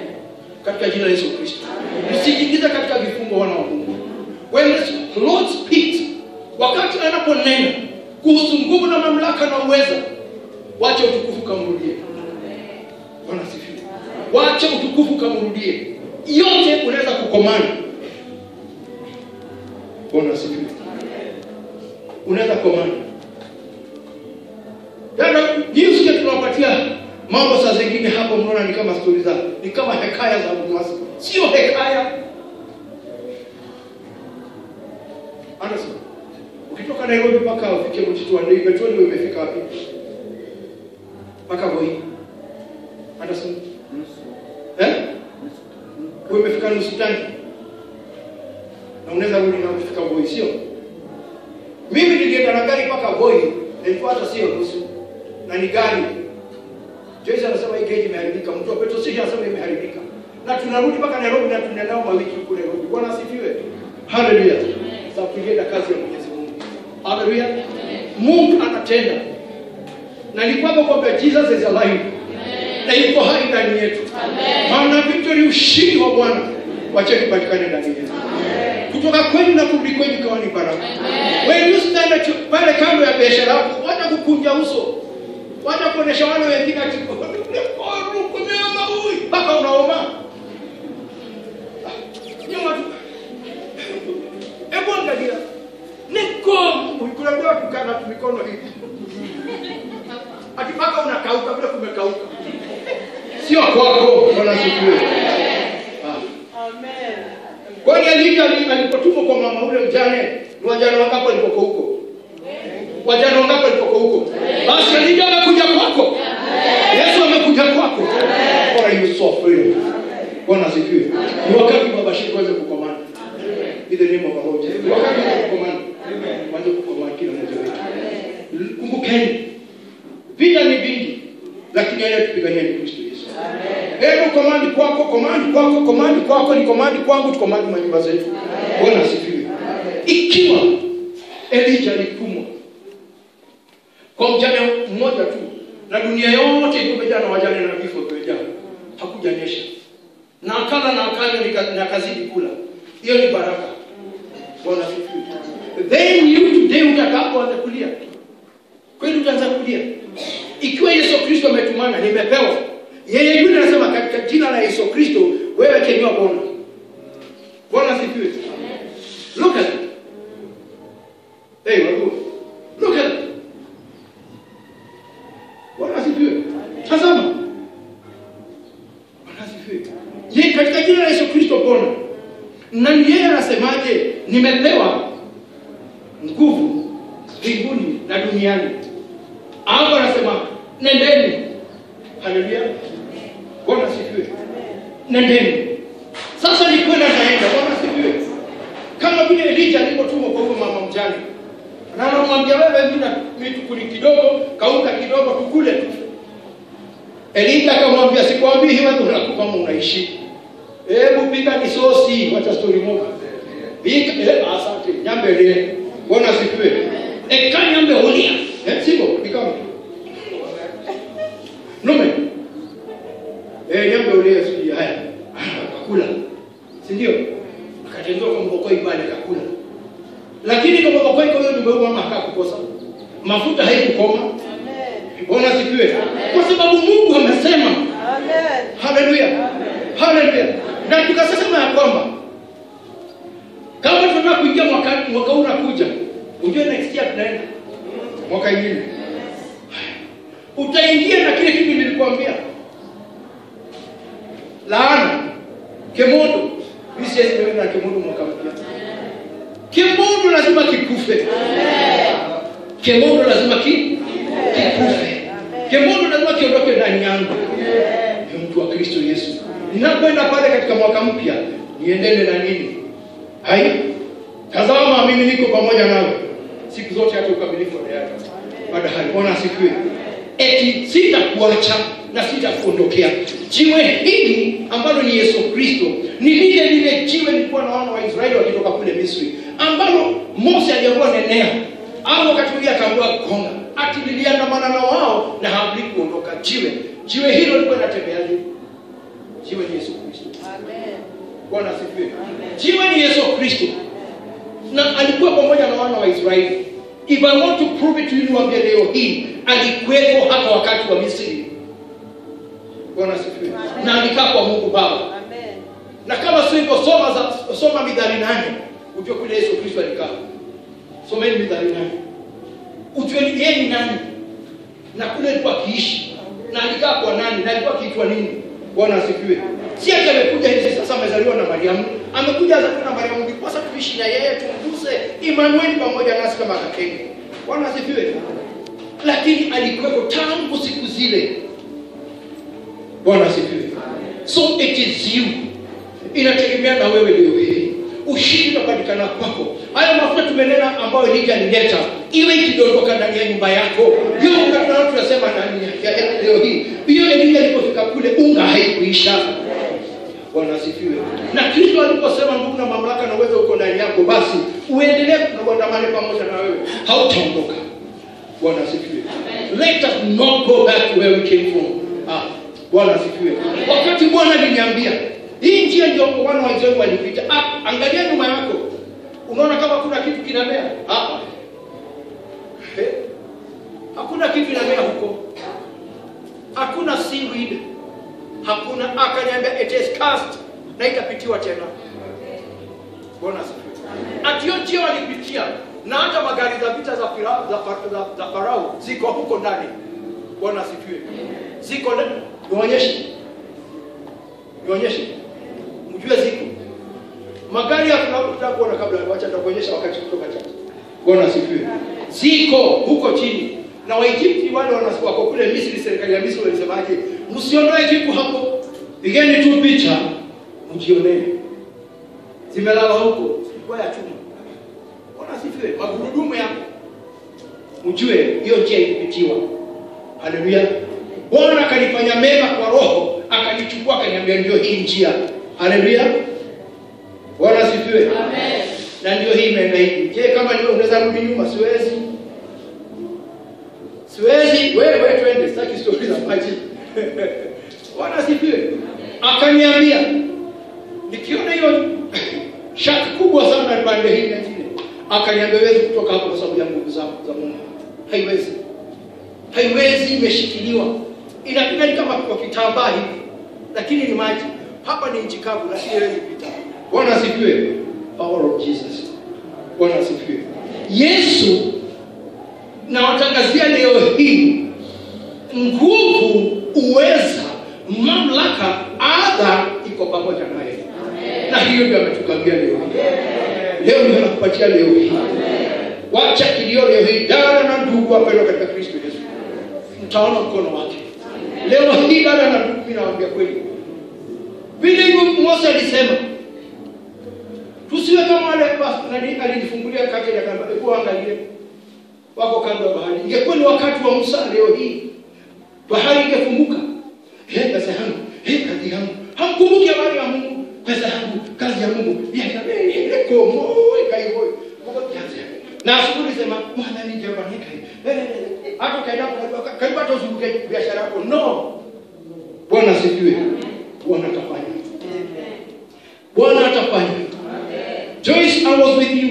Katika jina la Yesu Kristo. Usijiingize katika vifungo wana wa Mungu. When the Lord speaks, wakati anaponena kuhusu nguvu na mamlaka na uwezo, wacha utukufu kamrudie. Bwana asifiwe. Wacha utukufu kamrudie. Yote unaweza kukomana. Bwana asifiwe. Unaweza komana. Ndio sisi tunawapatia mambo saa zingine hapo, mnaona ni kama stories za, ni kama hekaya za Mungu. Sio hekaya. Anasema ukitoka Nairobi mpaka ufike Mtito wa Ndei, petroli umefika wapi? Mpaka Voi. Anasema umefika nusu tanki. Na unaweza rudi na kufika Voi, sio? Mimi nilienda na gari mpaka Voi, nilifuata sio nusu. Na ni gari. Joyce anasema hii gari imeharibika. Mtu wa petrol station anasema imeharibika. Na tunarudi mpaka Nairobi na tunaenda mawiki kule Nairobi. Bwana asifiwe. Hallelujah. Sababu tulienda kazi ya Mwenyezi Mungu. Hallelujah. Mungu anatenda. Na ni kwamba Jesus is alive. Na yuko hai ndani yetu. Maana victory, ushindi wa Bwana wacha kupatikane ndani yetu. Kutoka kwenu na kurudi kwenu kwa ni baraka. When you stand pale kando ya biashara yako, wacha kukunja uso. Wacha kuonesha wale wengine ati kumeoma huyu mpaka unaoma. Nyuma tu. Hebu angalia. Niko ukikulambia tukana mikono hivi. Ati mpaka unakauka bila kumekauka. Sio kwako. Bwana asifiwe. Amen. Kwa hiyo alipotumwa kwa mama ule mjane, ni wajane wangapi walipoko huko? Wajane wangapi walipoko huko? Basi Elia amekuja kwako. Yesu amekuja kwako. Bora you so free. Bwana asifiwe. Ni wakati baba shiki kwanza kukomana. In the name of the Lord. Ni wakati kukomana. Kwanza kukomana kila mmoja wetu. Kumbukeni. Vita ni vingi, lakini yeye tupigania ni Kristo Yesu. Hebu komandi kwako, ni komandi kwangu, tukomandi manyumba zetu. Bwana asifiwe. Ikiwa Elijah alitumwa kwa mjane mmoja tu, na dunia yote imejaa na wajane na vifo vimejaa, hakujanyesha. Na akala na kazidi kula. Hiyo ni baraka. Bwana asifiwe. Then you today utakapoanza kulia. Kweli utaanza kulia. Ikiwa Yesu Kristo ametumana, nimepewa. Yeye yule anasema katika jina la Yesu Kristo, wewe kenywa Bwana. Bwana asifiwe. Look at it. Hey, look at it. Bwana asifiwe. Tazama. Bwana asifiwe. Yeye katika jina la Yesu Kristo Bwana. Na yeye anasemaje? Nimepewa nguvu mbinguni na duniani. Hapo anasema nendeni. Haleluya. Bwana asifiwe. Nendeni. Sasa ni kwenda naenda. Bwana asifiwe. Kama vile Elijah alipotumwa kwa huyo mama mjane. Na anamwambia wewe vitu kuli kidogo, kaunga kidogo tukule tu. Elija akamwambia sikwambii hivi watu unakufa kama unaishi. Hebu pika ni sosi, wacha story moja. Pika asante, nyambe ile. Bwana sifiwe. Kanyambe holia. Siko bikama. Nome. Nyambe holia sisi haya. Akakula. Si ndio? Akatembea kwa mbokoi pale akakula. Lakini kama mbokoi kwa hiyo ndio mama akakukosa. Mafuta haikukoma. Amen. Bwana sifiwe. Kwa sababu Mungu amesema. Amen. Haleluya. Haleluya. Na tukasema ya kwamba kama tunataka kuingia mwaka unakuja, unajua next year tunaenda mwaka mwingine. Utaingia na kile kitu nilikwambia. Laana, kemodo, bisi na kemodo mwaka mpya. Kemodo lazima kikufe. Kemodo lazima kikufe. Kemodo lazima kiondoke ndani yangu. Ni mtu wa Kristo Yesu. Ninapoenda pale katika mwaka mpya, niendelee na nini? Hai? Tazama mimi niko pamoja nawe siku zote hata ukamilifu wa dayari. Baada Bwana asifiwe. Eti sitakuacha na sitakuondokea. Jiwe hili ambalo ni Yesu Kristo ni lile jiwe lilikuwa na wana wa Israeli wakitoka kule Misri, ambalo Mose aliambiwa nenea, au wakati ule akaambiwa konga, ati liliandamana na wao na halikuondoka. Jiwe hilo lilikuwa linatembeaje? Jiwe ni Yesu Kristo. Amen. Bwana asifiwe. Jiwe ni Yesu Kristo. Na alikuwa pamoja na wana wa Israeli. If I want to prove it to you, niwaambie leo hii, alikuwepo hata wakati wa Misri. Bwana asifiwe. Na alikaa kwa Mungu Baba. Amen. Na kama sivyo soma Mithali 8, ujue kule Yesu Kristo alikaa. Someni Mithali 8. Ujue yeye ni nani? Na kule alikuwa akiishi. Na alikaa kwa nani? Na alikuwa akiitwa nini? Bwana asifiwe. Si ati amekuja hivi sasa amezaliwa na Mariamu. Amekuja azaliwa na Mariamu ndipo sasa tuishi na yeye tumguse Emmanuel pamoja nasi kama kakenge. Bwana asifiwe. Lakini alikuwa tangu siku zile. Bwana asifiwe. So it is you. Inategemea na wewe leo hii. Ushindi unapatikana kwako. Haya mafuta tumenena ambayo Elija alileta, iwe ikidondoka ndani ya nyumba yako. Hiyo ungataka tunasema nani ya leo hii. Hiyo Elija alipofika kule unga haikuisha. Bwana asifiwe. Na Kristo aliposema nguvu na mamlaka na uwezo uko ndani yako, basi uendelee kuandamana pamoja na wewe. Hautaondoka. Bwana asifiwe. Let us not go back to where we came from. Bwana asifiwe. Wakati Bwana aliniambia hii njia ndio wana wa Israeli walipita. Angalia nyuma yako. Unaona kama kuna kitu kinamea? Hakuna kitu kinamea huko. Hakuna seaweed. Hakuna. Akaniambia it is cast na itapitiwa tena. Bwana asifiwe. Atio njia walipitia na hata magari za vita za Farao ziko huko ndani. Bwana asifiwe. Ziko ndani. Nionyeshe. Mjue ziko. Magari ya kuona kabla wacha nitakuonyesha wakati kutoka chache. Bwana asifiwe. Ziko huko chini. Na Waegypti wale wako kule Misri, serikali ya Misri walisemaje? Msiondoe kitu hapo. Pigeni tu picha mjionee. Zimelala huko. Kwa ya chuma. Bwana asifiwe. Magurudumu yako. Mjue hiyo njia ilipitiwa. Haleluya. Bwana akanifanya mema kwa roho, akanichukua akaniambia ndio hii njia. Haleluya. Bwana asifiwe. Amen. Na ndio hii imeenda hivi. Je, kama wewe unaweza rudi nyuma? Siwezi. Wewe twende, sitaki story za maji. Bwana asifiwe. Akaniambia nikiona hiyo shaka kubwa sana pande hii na nyingine, akaniambia wewe kutoka hapo kwa sababu ya nguvu za Mungu. Haiwezi, imeshikiliwa. Inapiga kama kwa kitambaa hivi. Lakini ni maji. Hapa ni nchi kavu lakini haiwezi kupita. Bwana asifiwe. Power of Jesus. Bwana asifiwe. Yesu na watangazia leo hii nguvu, uweza, mamlaka, adha iko pamoja naye. Na hiyo ndio ametukambia leo hii. Leo ndio anakupatia leo hii. Wacha kilio leo hii. Dada na ndugu wapendwa katika Kristo Yesu. Mtaona mkono wake. Leo hii dada na ndugu mimi nawaambia kweli. Vile hivyo Mose alisema tusiwe kama wale basi alijifungulia kake ya kamba. Hebu angalie. wako kando ya bahari. Ingekuwa ni wakati wa Musa leo hii, bahari ingefunguka. Pesa yangu, kazi yangu. Hamkumbuki habari ya Mungu, pesa yangu, kazi ya Mungu. Ile komo ikaivo. Na asubuhi sema, "Mwana ni jaba nikai." Hapo kaenda kaipata uzunguke biashara yako. No. Bwana asifiwe. Bwana atafanya. Bwana atafanya. Joyce, I was with you.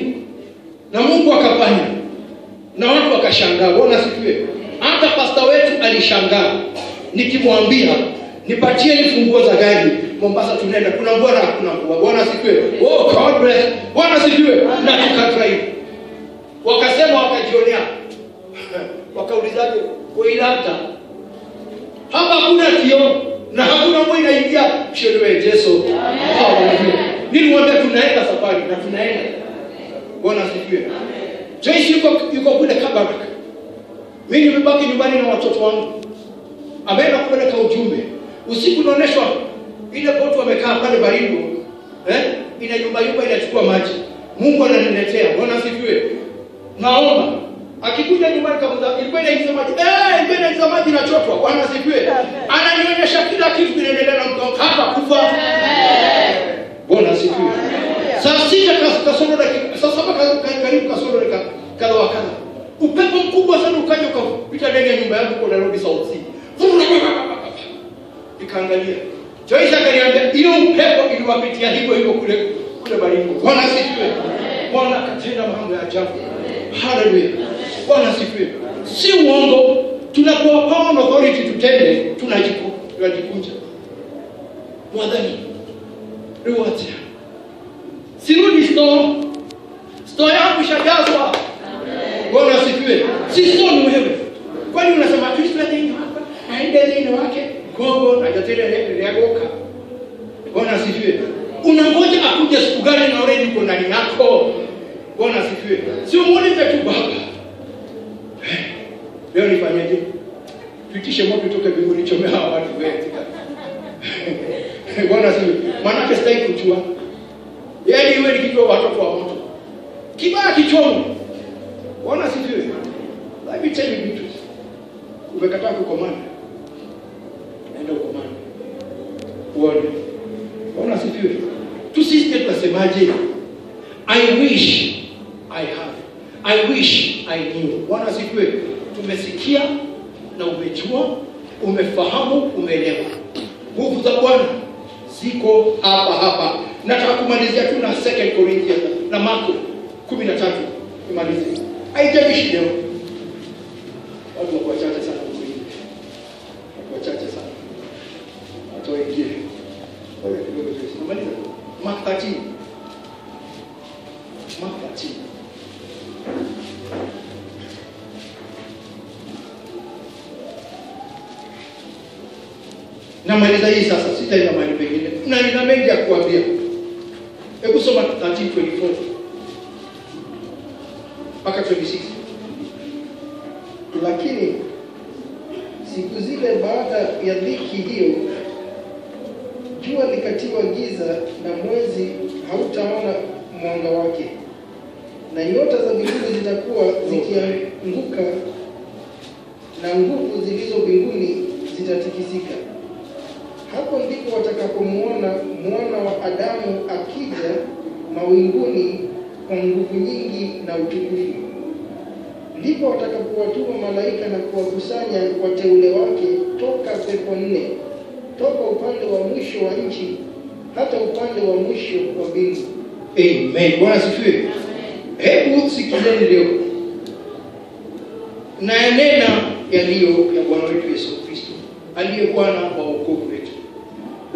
Na Mungu akafanya. Na watu wakashangaa. Bwana asifiwe. Hata pastor wetu alishangaa. Nikimwambia, "Nipatie funguo za gari. Mombasa tunaenda." Kuna mvua na hakuna mvua. Bwana asifiwe. Oh, God bless. Bwana asifiwe. Na tukatrai. Wakasema wakajionea. Wakaulizaje? Koilata. Hapa hakuna kio na hakuna mvua inaingia. Sherehe Yesu. Amen. Nilimwambia tunaenda safari na tunaenda. Bwana asifiwe. Joyce yuko kule Kabarak. Mimi nimebaki nyumbani na watoto wangu. Ameenda kupeleka ujumbe. Usiku unaoneshwa ile botu wamekaa pale Baringo. Ina nyumba inachukua maji. Mungu ananiletea. Bwana asifiwe. Naomba akikuja nyumbani kama ilikuwa inaingiza maji. Ilikuwa inaingiza maji na chotwa. Bwana asifiwe. Ananionyesha kila kitu kinaendelea na mtoto hapa kufa. Bwana asifiwe. Saa 6 kasoro dakika, saa 7 karibu kasoro dakika kadha wa kadha. Upepo mkubwa sana ukaja ukapita ndani ya nyumba yangu kwa Nairobi South Sea. Nikaangalia. Joyce akaniambia hiyo upepo iliwapitia hivyo kule Baringo. Bwana asifiwe. Bwana akatenda mambo ya ajabu. Hallelujah. Bwana asifiwe. Si uongo, tunapoa power and authority tutende, tunajikunja. Mwadhani. Ruwatia. Sirudi store yangu shajazwa. Bwana asifiwe. Si store ni wewe. Kwani unasema Kristo ndiye hapa? Aende nini wake? Gogo na jatele yagoka. Bwana asifiwe. Unangoja akuje siku gani na already uko ndani yako? Bwana asifiwe. Si umuulize tu baba. Leo nifanyaje? Tuitishe moto toke mbinguni chomea hawa watu wetu. Bwana asifiwe. Maana sitaki kujua. Yaani iwe ni kitu watoto wa moto. Kibaya kichomo. Bwana asifiwe. Let me tell you vitu. Umekataa kukomanda. Nenda ukomanda. Uone. Bwana asifiwe. Tusisije tukasemaje? I wish I have. I wish I knew. Bwana asifiwe. Tumesikia na umejua, umefahamu, umeelewa. Nguvu za Bwana ziko hapa. Nataka kumalizia tu na 2 Corinthians na Marko 13 kumalizia. Haijalishi leo. Watu wako wachache sana kuingia. Watu wachache sana. Watu wengine. Wale kidogo tu. Kumaliza. Mark 13. Mark 13. Na maliza hii sasa, sitaenda mahali pengine. Na nina mengi ya kuambia. Hebu soma 13:24 mpaka 26. Lakini siku zile baada ya dhiki hiyo, jua likatiwa giza na mwezi hautaona mwanga wake, na nyota za mbinguni zitakuwa zikianguka, na nguvu zilizo mbinguni zitatikisika. Hapo ndipo watakapomuona Mwana wa Adamu akija mawinguni kwa nguvu nyingi na utukufu. Ndipo watakapowatuma malaika na kuwakusanya wateule wake toka pepo 4, toka upande wa mwisho wa nchi hata upande wa mwisho wa mbingu. Amen. Bwana asifiwe. Hebu sikizeni leo. Naenena yaliyo ya Bwana wetu Yesu Kristo, aliye Bwana wa wokovu wetu.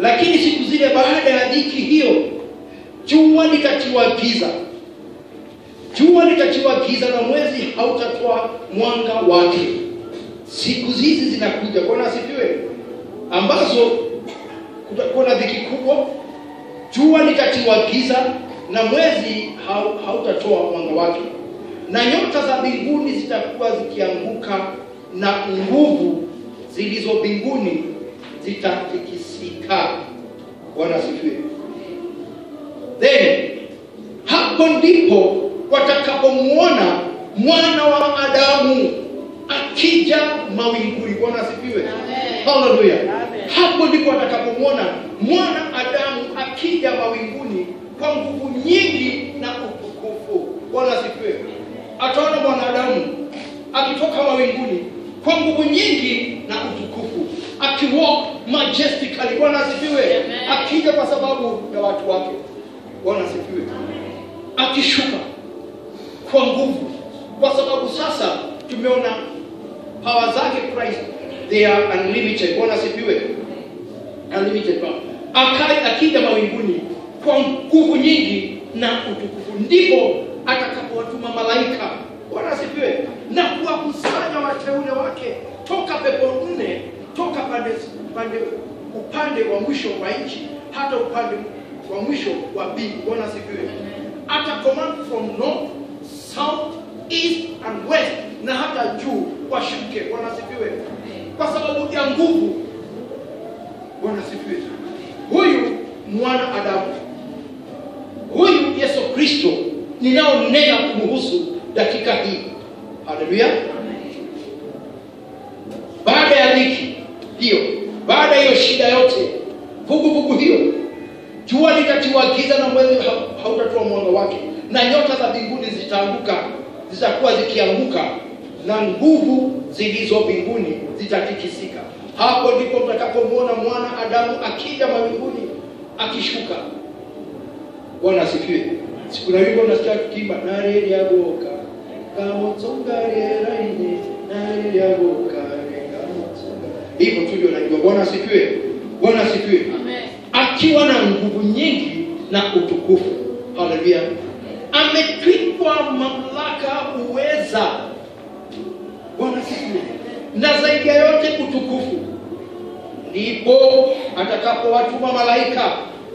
Lakini siku zile baada ya dhiki hiyo, jua litatiwa giza. Jua litatiwa giza na mwezi hautatoa mwanga wake. Siku hizi zinakuja, Bwana asifiwe, ambazo kutakuwa na dhiki kubwa. Jua litatiwa giza na mwezi hautatoa mwanga wake, na nyota za mbinguni zitakuwa zikianguka, na nguvu zilizo mbinguni zitatikisika. Bwana asifiwe. Then hapo ndipo watakapomuona mwana wa Adamu akija mawinguni. Bwana asifiwe. Haleluya. Hapo ndipo atakapomwona mwana Adamu akija mawinguni kwa nguvu nyingi na utukufu. Bwana asifiwe. Ataona mwana Adamu akitoka mawinguni kwa nguvu nyingi na utukufu, akiwalk majestically. Bwana asifiwe. Akija kwa sababu ya watu wake. Bwana asifiwe. Akishuka kwa nguvu, kwa sababu sasa tumeona power zake Christ, they are unlimited. Bwana asifiwe. Unlimited power. Akija mawinguni kwa nguvu nyingi na utukufu, ndipo atakapowatuma malaika. Bwana asifiwe. Na kuwakusanya wateule wake toka pepo nne, toka upande wa mwisho wa nchi hata upande wa mwisho wa mbingu. Bwana asifiwe. Ata command from north, south, east and west, na hata juu washuke. Bwana asifiwe. Kwa sababu ya nguvu. Bwana asifiwe. Huyu mwana Adamu, huyu Yesu Kristo ninaonena kumhusu dakika hii. Haleluya. Baada ya dhiki hiyo, baada ya hiyo shida yote, vuguvugu hiyo, jua litatiwa giza na mwezi hautatoa mwanga wake, na nyota za mbinguni zitaanguka, zitakuwa zikianguka, na nguvu zilizo mbinguni zitatikisika. Hapo ndipo mtakapomwona mwana Adamu akija mawinguni, akishuka. Bwana asifiwe. Siku na wimbo nasikia tukimba nareli ya boka kama tsongare raini, nareli ya boka kama tsongare. Hivyo tulio najua. Bwana asifiwe. Bwana asifiwe. Amen. Akiwa na nguvu nyingi na utukufu. Haleluya. Ametwikwa mamlaka, uweza. Bwana asifiwe. Na zaidi ya yote utukufu. Ndipo atakapowatuma malaika,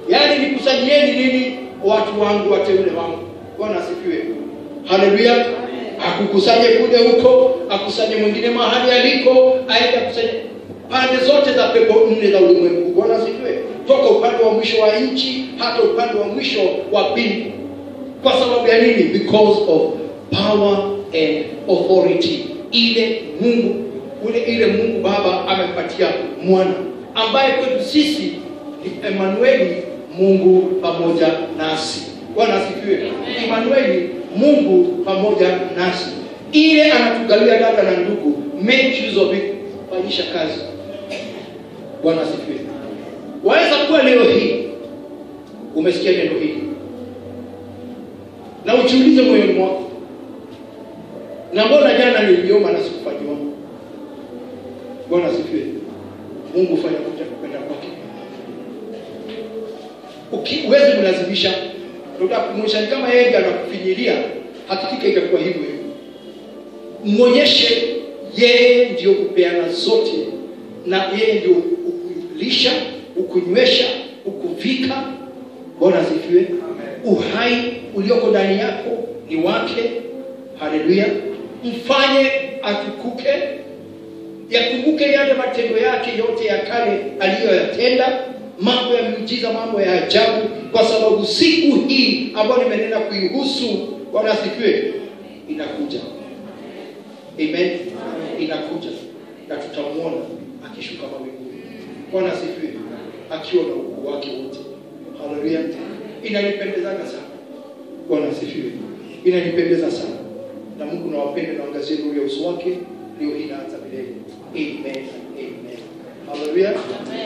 yaani nikusanyieni nini? Watu wangu, wateule wangu. Bwana asifiwe. Haleluya. Akukusanye kule huko, akusanye mwingine mahali aliko, aende kusanye pande zote za pepo nne za ulimwengu. Bwana asifiwe. Toka upande wa mwisho wa nchi hata upande wa mwisho wa mbingu. Kwa sababu ya nini? Because of power and authority. Ile Mungu Baba amempatia mwana, ambaye kwetu sisi ni Emmanuel, Mungu pamoja nasi. Bwana asifiwe. Emmanuel, Mungu pamoja nasi. Ile anatugalia dada na ndugu, make use of it, fanyisha kazi. Bwana asifiwe. Waweza kuwa leo hii umesikia neno hili na ujiulize moyoni mwako, na mbona jana niliomba na sikufanywa? Bwana asifiwe. Mungu fanya kuja kupenda kwake. Ukiwezi kulazimisha, ndio kumwonyesha kama yeye anakufinyilia, hakika itakuwa hivyo. Muonyeshe yeye ndio kupeana zote, na yeye ndio ukulisha, ukunywesha, ukuvika. Bwana asifiwe. Uhai ulioko ndani yako ni wake. Haleluya. Mfanye atukuke, yakumbuke yale matendo yake yote ya kale aliyoyatenda, mambo ya miujiza, mambo ya ajabu, kwa sababu siku hii ambayo nimenena kuihusu, Bwana asifiwe, inakuja. Amen. Inakuja na tutamuona akishuka mawinguni. Bwana asifiwe, akiwa na ukuu wake wote. Haleluya. Inanipendeza sana. Bwana asifiwe. Inanipendeza sana. Na Mungu nawapenda na angazie nuru ya uso wake leo inaanza milele. Amen. Amen. Haleluya.